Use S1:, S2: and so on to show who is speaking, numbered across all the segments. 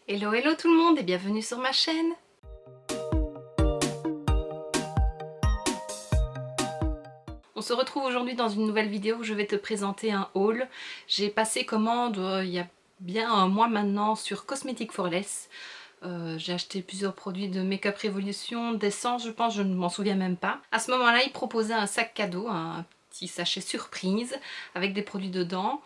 S1: Hello hello tout le monde et bienvenue sur ma chaîne. On se retrouve aujourd'hui dans une nouvelle vidéo où je vais te présenter un haul. J'ai passé commande il y a bien un mois maintenant sur Cosmetics for Less. J'ai acheté plusieurs produits de Make-up Revolution, d'essence je pense, je ne m'en souviens même pas. À ce moment-là, ils proposaient un sac cadeau, un petit sachet surprise avec des produits dedans.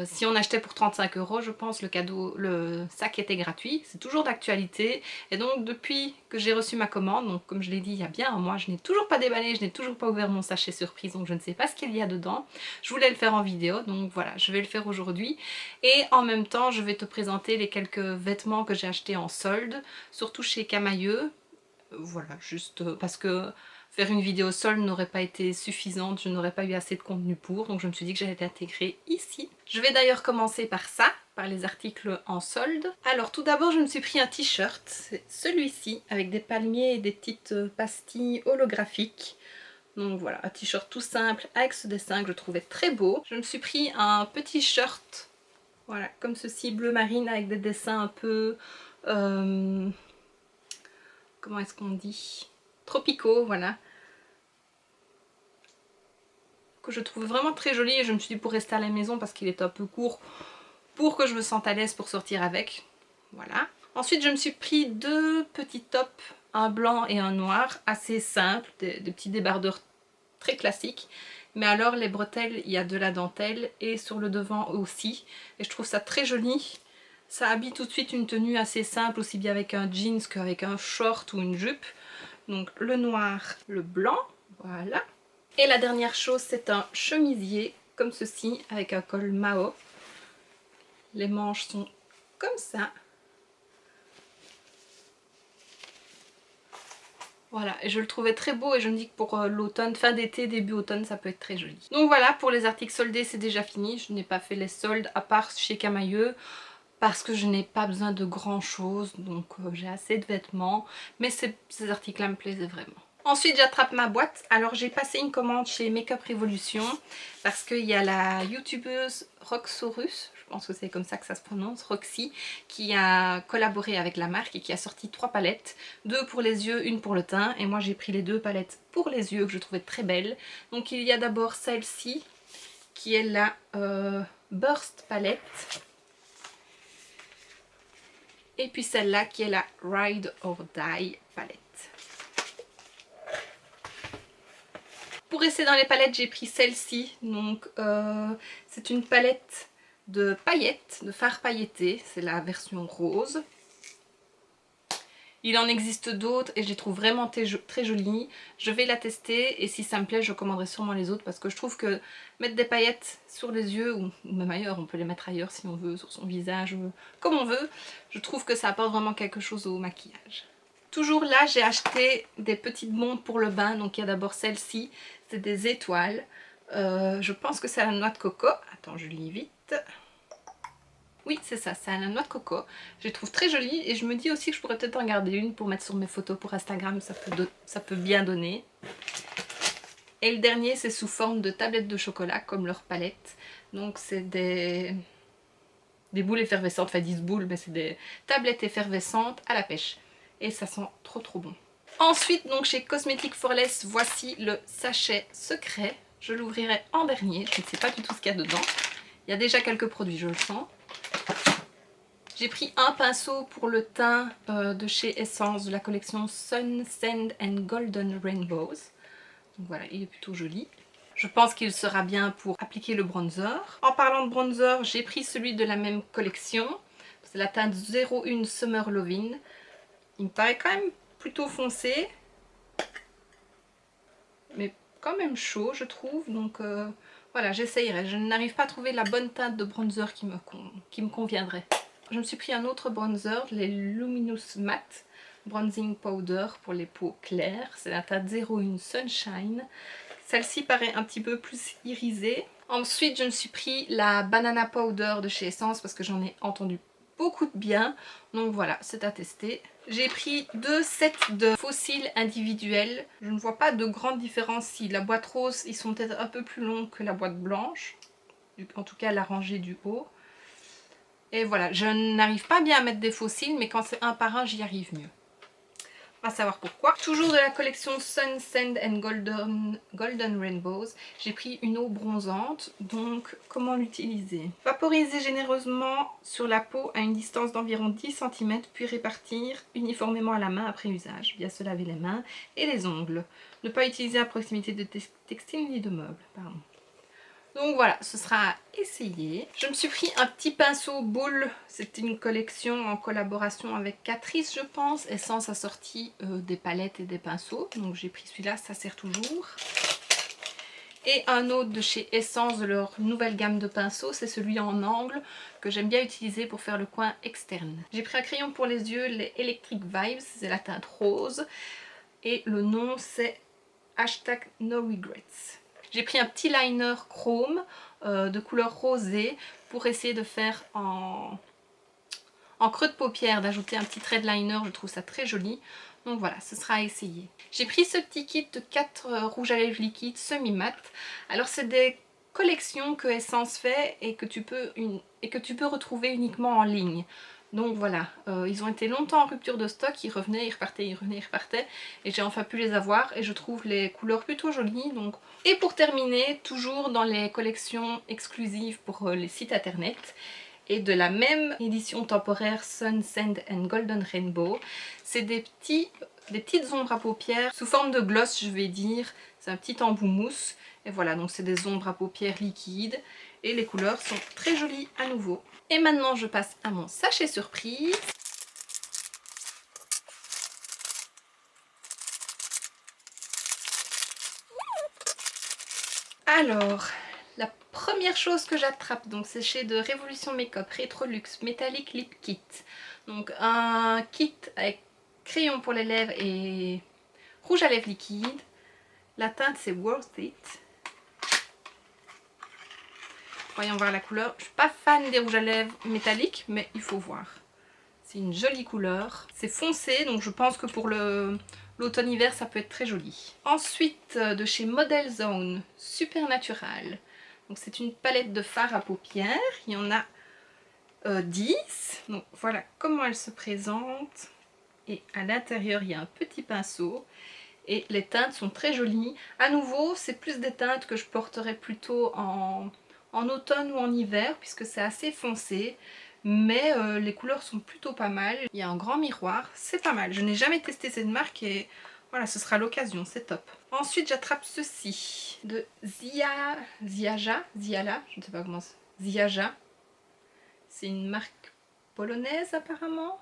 S1: Si on achetait pour 35 €, je pense, le sac était gratuit. C'est toujours d'actualité. Et donc depuis que j'ai reçu ma commande, donc comme je l'ai dit il y a bien un mois, je n'ai toujours pas déballé, je n'ai toujours pas ouvert mon sachet surprise, donc je ne sais pas ce qu'il y a dedans. Je voulais le faire en vidéo, donc voilà, je vais le faire aujourd'hui. Et en même temps, je vais te présenter les quelques vêtements que j'ai achetés en solde, surtout chez Camaïeu. Voilà, juste parce que faire une vidéo solde n'aurait pas été suffisante, je n'aurais pas eu assez de contenu pour, donc je me suis dit que j'allais l'intégrer ici. Je vais d'ailleurs commencer par ça, par les articles en solde. Alors tout d'abord, je me suis pris un t-shirt, c'est celui-ci, avec des palmiers et des petites pastilles holographiques. Donc voilà, un t-shirt tout simple avec ce dessin que je trouvais très beau. Je me suis pris un petit shirt, voilà, comme ceci, bleu marine, avec des dessins un peu... comment est-ce qu'on dit, tropicaux, voilà, que je trouve vraiment très joli. Et je me suis dit pour rester à la maison parce qu'il est un peu court, pour que je me sente à l'aise pour sortir avec, voilà. Ensuite je me suis pris deux petits tops, un blanc et un noir, assez simples, des petits débardeurs très classiques. Mais alors les bretelles, il y a de la dentelle et sur le devant aussi, et je trouve ça très joli. Ça habille tout de suite une tenue assez simple, aussi bien avec un jeans qu'avec un short ou une jupe. Donc le noir, le blanc, voilà. Et la dernière chose, c'est un chemisier comme ceci avec un col Mao. Les manches sont comme ça. Voilà, et je le trouvais très beau et je me dis que pour l'automne, fin d'été, début automne, ça peut être très joli. Donc voilà, pour les articles soldés, c'est déjà fini. Je n'ai pas fait les soldes à part chez Camaïeu parce que je n'ai pas besoin de grand chose, donc j'ai assez de vêtements. Mais ces articles-là me plaisaient vraiment. Ensuite j'attrape ma boîte. Alors j'ai passé une commande chez Make-up Revolution parce qu'il y a la youtubeuse Roxorus, je pense que c'est comme ça que ça se prononce, Roxy, qui a collaboré avec la marque et qui a sorti 3 palettes, 2 pour les yeux, une pour le teint, et moi j'ai pris les 2 palettes pour les yeux que je trouvais très belles. Donc il y a d'abord celle-ci qui est la Burst palette, et puis celle-là qui est la Ride or Die palette. Pour rester dans les palettes, j'ai pris celle-ci. Donc c'est une palette de paillettes, de fard pailleté. C'est la version rose. Il en existe d'autres et je les trouve vraiment très jolies. Je vais la tester et si ça me plaît, je commanderai sûrement les autres parce que je trouve que mettre des paillettes sur les yeux, ou même ailleurs, on peut les mettre ailleurs si on veut, sur son visage, comme on veut, je trouve que ça apporte vraiment quelque chose au maquillage. Toujours là, j'ai acheté des petites montres pour le bain. Donc il y a d'abord celle-ci, c'est des étoiles. Je pense que c'est à la noix de coco. Attends, je lis vite. Oui, c'est ça, c'est à la noix de coco. Je les trouve très jolies et je me dis aussi que je pourrais peut-être en garder une pour mettre sur mes photos pour Instagram. Ça peut bien donner. Et le dernier, c'est sous forme de tablettes de chocolat, comme leur palette. Donc c'est des boules effervescentes, enfin 10 boules, mais c'est des tablettes effervescentes à la pêche. Et ça sent trop bon. Ensuite, donc chez Cosmetics for Less, voici le sachet secret. Je l'ouvrirai en dernier, je ne sais pas du tout ce qu'il y a dedans. Il y a déjà quelques produits, je le sens. J'ai pris un pinceau pour le teint de chez Essence, de la collection Sun, Sand and Golden Rainbows. Donc voilà, il est plutôt joli. Je pense qu'il sera bien pour appliquer le bronzer. En parlant de bronzer, j'ai pris celui de la même collection. C'est la teinte 01 Summer Lovin'. Il me paraît quand même plutôt foncé, mais quand même chaud je trouve, donc voilà, j'essayerai. Je n'arrive pas à trouver la bonne teinte de bronzer qui me conviendrait. Je me suis pris un autre bronzer, les Luminous Matte Bronzing Powder pour les peaux claires. C'est la teinte 01 Sunshine. Celle-ci paraît un petit peu plus irisée. Ensuite je me suis pris la Banana Powder de chez Essence parce que j'en ai entendu beaucoup de bien, donc voilà, c'est à tester. J'ai pris 2 sets de faux cils individuels. Je ne vois pas de grande différence. Si la boîte rose, ils sont peut-être un peu plus longs que la boîte blanche, en tout cas la rangée du haut. Et voilà, je n'arrive pas bien à mettre des faux cils, mais quand c'est un par un, j'y arrive mieux. On va savoir pourquoi. Toujours de la collection Sun, Sand and Golden Rainbows, j'ai pris une eau bronzante. Donc, comment l'utiliser? Vaporiser généreusement sur la peau à une distance d'environ 10 cm, puis répartir uniformément à la main après usage. Bien se laver les mains et les ongles. Ne pas utiliser à proximité de textiles ni de meubles. Pardon. Donc voilà, ce sera à essayer. Je me suis pris un petit pinceau boule. C'était une collection en collaboration avec Catrice, je pense. Essence a sorti des palettes et des pinceaux. Donc j'ai pris celui-là, ça sert toujours. Et un autre de chez Essence, de leur nouvelle gamme de pinceaux. C'est celui en angle que j'aime bien utiliser pour faire le coin externe. J'ai pris un crayon pour les yeux, les Electric Vibes. C'est la teinte rose. Et le nom c'est #NoRegrets. J'ai pris un petit liner chrome de couleur rosée pour essayer de faire en creux de paupière, d'ajouter un petit trait de liner, je trouve ça très joli. Donc voilà, ce sera à essayer. J'ai pris ce petit kit de 4 rouges à lèvres liquides semi-mat. Alors c'est des collections que Essence fait et que tu peux retrouver uniquement en ligne. Donc voilà, ils ont été longtemps en rupture de stock, ils revenaient, ils repartaient, ils revenaient, ils repartaient. Et j'ai enfin pu les avoir et je trouve les couleurs plutôt jolies. Donc. Et pour terminer, toujours dans les collections exclusives pour les sites internet, et de la même édition temporaire Sun, Sand and Golden Rainbow, c'est des petites ombres à paupières sous forme de gloss, je vais dire. C'est un petit embout mousse. Et voilà, donc c'est des ombres à paupières liquides. Et les couleurs sont très jolies à nouveau. Et maintenant, je passe à mon sachet surprise. Alors, la première chose que j'attrape, donc c'est chez de Révolution Makeup Retrolux Metallic Lip Kit. Donc un kit avec crayon pour les lèvres et rouge à lèvres liquide. La teinte c'est Worth It. Voyons voir la couleur. Je suis pas fan des rouges à lèvres métalliques, mais il faut voir. C'est une jolie couleur. C'est foncé, donc je pense que pour l'automne-hiver, ça peut être très joli. Ensuite, de chez Model Zone, Supernatural. Donc c'est une palette de fard à paupières. Il y en a 10. Donc voilà comment elle se présente. Et à l'intérieur, il y a un petit pinceau. Et les teintes sont très jolies. À nouveau, c'est plus des teintes que je porterai plutôt en automne ou en hiver, puisque c'est assez foncé. Mais les couleurs sont plutôt pas mal. Il y a un grand miroir, c'est pas mal. Je n'ai jamais testé cette marque et voilà, ce sera l'occasion, c'est top. Ensuite, j'attrape ceci de Ziaja, je ne sais pas comment c'est. Ziaja. C'est une marque polonaise apparemment.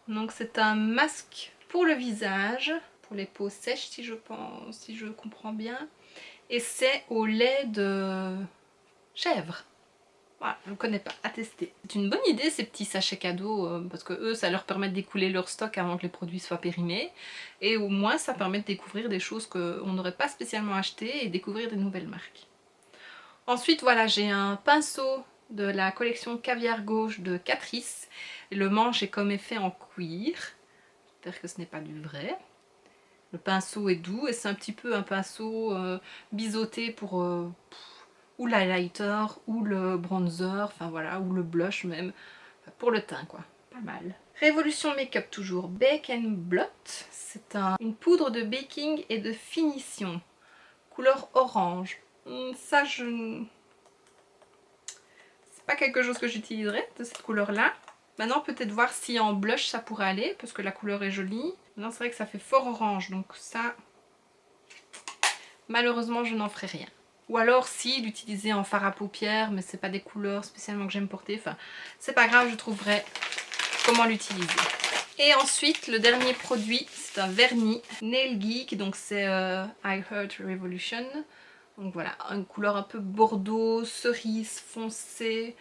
S1: Donc c'est un masque pour le visage, pour les peaux sèches si je comprends bien. Et c'est au lait de chèvre. Voilà, je ne connais pas, à tester. C'est une bonne idée ces petits sachets cadeaux, parce que eux, ça leur permet d'écouler leur stock avant que les produits soient périmés. Et au moins, ça permet de découvrir des choses qu'on n'aurait pas spécialement achetées et découvrir des nouvelles marques. Ensuite, voilà, j'ai un pinceau de la collection Caviar Gauche de Catrice. Le manche est comme effet en cuir. J'espère que ce n'est pas du vrai. Le pinceau est doux et c'est un petit peu un pinceau biseauté pour... ou l'highlighter, ou le bronzer, enfin voilà, ou le blush même, pour le teint quoi, pas mal. Révolution Makeup toujours, Bake and Blot, c'est une poudre de baking et de finition, couleur orange. Ça c'est pas quelque chose que j'utiliserais de cette couleur là. Maintenant peut-être voir si en blush ça pourrait aller, parce que la couleur est jolie. Maintenant c'est vrai que ça fait fort orange, donc ça, malheureusement je n'en ferai rien. Ou alors si l'utiliser en fard à paupières, mais c'est pas des couleurs spécialement que j'aime porter. Enfin, c'est pas grave, je trouverai comment l'utiliser. Et ensuite, le dernier produit, c'est un vernis Nail Geek. Donc c'est I Heart Revolution. Donc voilà, une couleur un peu bordeaux, cerise, foncé.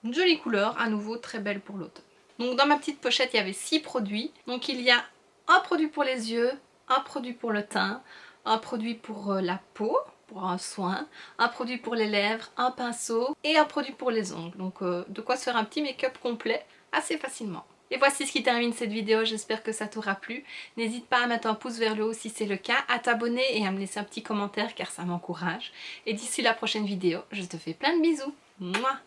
S1: Une jolie couleur, à nouveau très belle pour l'automne. Donc dans ma petite pochette, il y avait 6 produits. Donc il y a un produit pour les yeux, un produit pour le teint, un produit pour la peau, pour un soin, un produit pour les lèvres, un pinceau et un produit pour les ongles. Donc de quoi se faire un petit make-up complet assez facilement. Et voici ce qui termine cette vidéo, j'espère que ça t'aura plu. N'hésite pas à mettre un pouce vers le haut si c'est le cas, à t'abonner et à me laisser un petit commentaire car ça m'encourage. Et d'ici la prochaine vidéo, je te fais plein de bisous. Mouah.